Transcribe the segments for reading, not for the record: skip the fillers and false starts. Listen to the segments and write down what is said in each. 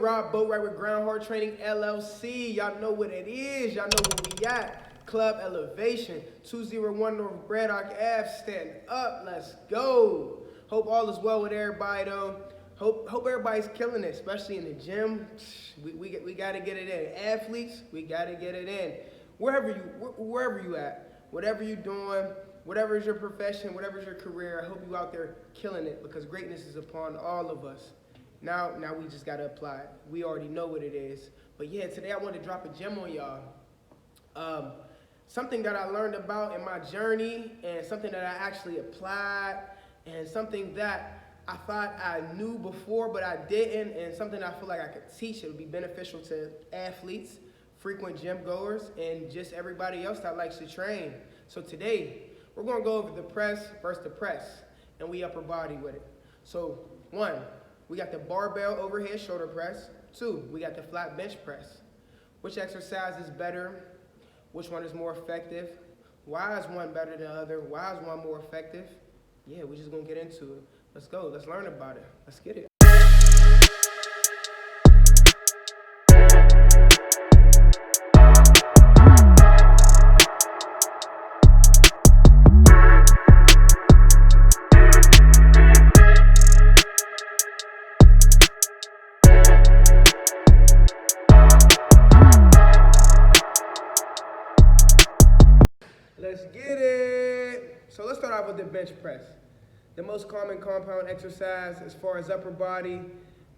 Rob Boatwright with Groundhog Training LLC. Y'all know what it is. Y'all know where we at. Club Elevation, 201 North Braddock Ave. Stand up. Let's go. Hope all is well with everybody, though. Hope everybody's killing it, especially in the gym. We got to get it in. Athletes, we got to get it in. Wherever you at, whatever you're doing, whatever is your profession, whatever is your career, I hope you out there killing it because greatness is upon all of us. Now we just got to apply it. We already know what it is. But yeah, today I wanted to drop a gem on y'all. Something that I learned about in my journey and something that I actually applied and something that I thought I knew before but I didn't, and something I feel like I could teach. It would be beneficial to athletes, frequent gym goers, and just everybody else that likes to train. So today, we're going to go over the press versus the press, and we upper body with it. So 1, we got the barbell overhead shoulder press. 2, we got the flat bench press. Which exercise is better? Which one is more effective? Why is one better than the other? Why is one more effective? Yeah, we're just going to get into it. Let's go. Let's learn about it. Let's get it. Let's get it. So let's start off with the bench press. The most common compound exercise as far as upper body.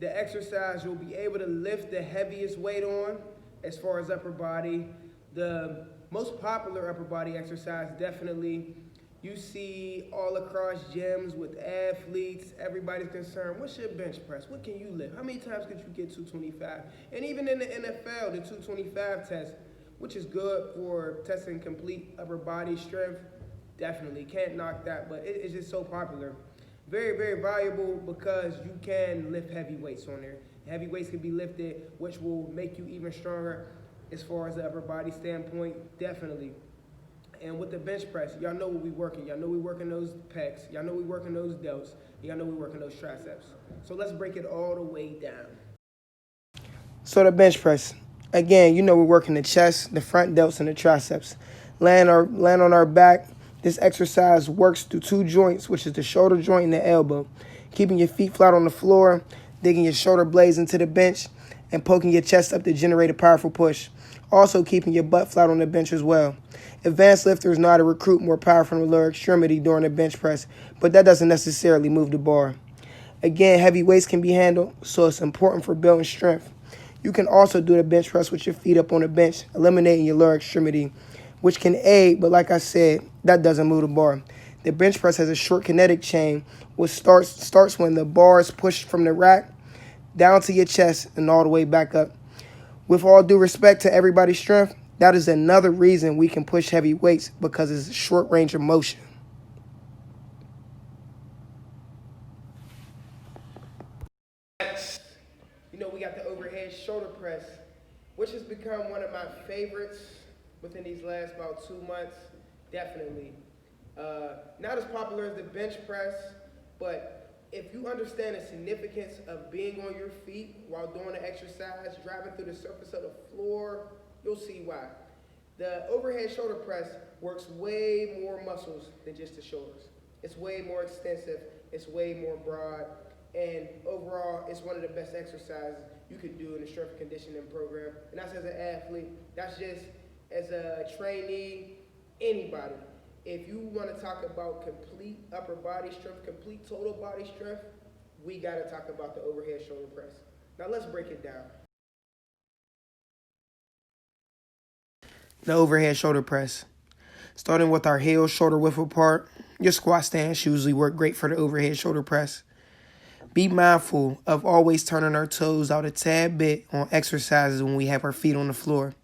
The exercise you'll be able to lift the heaviest weight on as far as upper body. The most popular upper body exercise definitely you see all across gyms with athletes. Everybody's concerned, what's your bench press? What can you lift? How many times could you get 225? And even in the NFL, the 225 test, which is good for testing complete upper body strength. Definitely, can't knock that, but it's just so popular. Very, very valuable because you can lift heavy weights on there. Heavy weights can be lifted, which will make you even stronger as far as the upper body standpoint, definitely. And with the bench press, y'all know what we working. Y'all know we working those pecs. Y'all know we working those delts. Y'all know we working those triceps. So let's break it all the way down. So the bench press. Again, you know we're working the chest, the front delts, and the triceps. Land on our back. This exercise works through 2 joints, which is the shoulder joint and the elbow. Keeping your feet flat on the floor, digging your shoulder blades into the bench, and poking your chest up to generate a powerful push. Also keeping your butt flat on the bench as well. Advanced lifters know how to recruit more power from the lower extremity during the bench press, but that doesn't necessarily move the bar. Again, heavy weights can be handled, so it's important for building strength. You can also do the bench press with your feet up on the bench, eliminating your lower extremity, which can aid, but like I said, that doesn't move the bar. The bench press has a short kinetic chain, which starts when the bar is pushed from the rack down to your chest and all the way back up. With all due respect to everybody's strength, that is another reason we can push heavy weights because it's a short range of motion. You know, we got the overhead shoulder press, which has become one of my favorites within these last about 2 months, definitely. Not as popular as the bench press, but if you understand the significance of being on your feet while doing the exercise, driving through the surface of the floor, you'll see why. The overhead shoulder press works way more muscles than just the shoulders. It's way more extensive, it's way more broad, and overall, it's one of the best exercises you could do in the strength and conditioning program. And that's as an athlete, that's just as a trainee, anybody. If you want to talk about complete upper body strength, complete total body strength, we got to talk about the overhead shoulder press. Now let's break it down. The overhead shoulder press. Starting with our heel shoulder width apart, your squat stance usually work great for the overhead shoulder press. Be mindful of always turning our toes out a tad bit on exercises when we have our feet on the floor.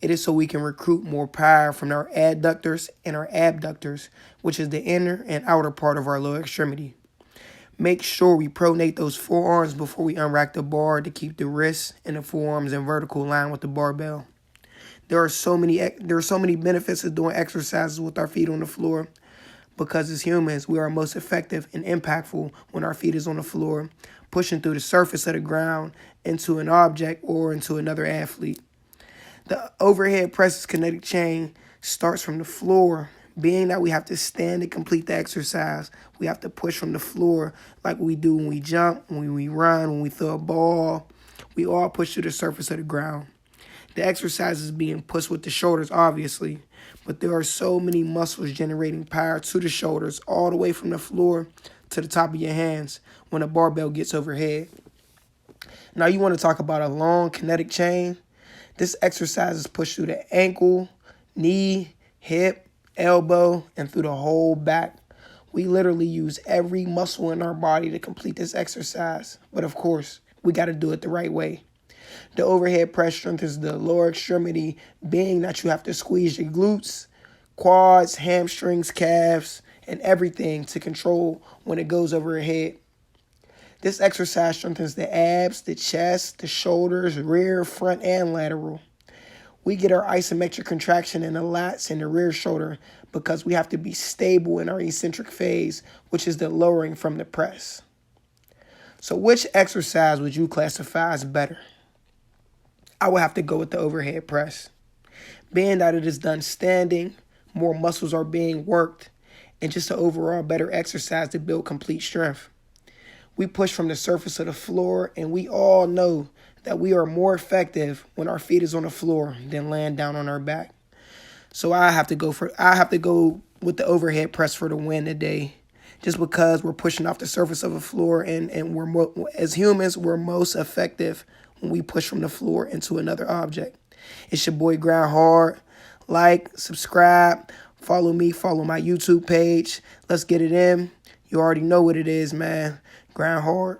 It is so we can recruit more power from our adductors and our abductors, which is the inner and outer part of our lower extremity. Make sure we pronate those forearms before we unrack the bar to keep the wrists and the forearms in vertical line with the barbell. There are so many benefits of doing exercises with our feet on the floor, because as humans, we are most effective and impactful when our feet is on the floor, pushing through the surface of the ground into an object or into another athlete. The overhead press's kinetic chain starts from the floor, being that we have to stand to complete the exercise. We have to push from the floor like we do when we jump, when we run, when we throw a ball. We all push to the surface of the ground. The exercise is being pushed with the shoulders, obviously, but there are so many muscles generating power to the shoulders all the way from the floor to the top of your hands when a barbell gets overhead. Now you want to talk about a long kinetic chain. This exercise is pushed through the ankle, knee, hip, elbow, and through the whole back. We literally use every muscle in our body to complete this exercise. But of course, we got to do it the right way. The overhead press strengthens the lower extremity, being that you have to squeeze your glutes, quads, hamstrings, calves, and everything to control when it goes overhead. This exercise strengthens the abs, the chest, the shoulders, rear, front, and lateral. We get our isometric contraction in the lats and the rear shoulder because we have to be stable in our eccentric phase, which is the lowering from the press. So which exercise would you classify as better? I would have to go with the overhead press. Being that it is done standing, more muscles are being worked, and just an overall better exercise to build complete strength. We push from the surface of the floor, and we all know that we are more effective when our feet is on the floor than laying down on our back. So I have to go with the overhead press for the win today, just because we're pushing off the surface of the floor, and as humans, we're most effective when we push from the floor into another object. It's your boy Grind Hard. Like, subscribe, follow me, follow my YouTube page. Let's get it in. You already know what it is, man. Grind hard.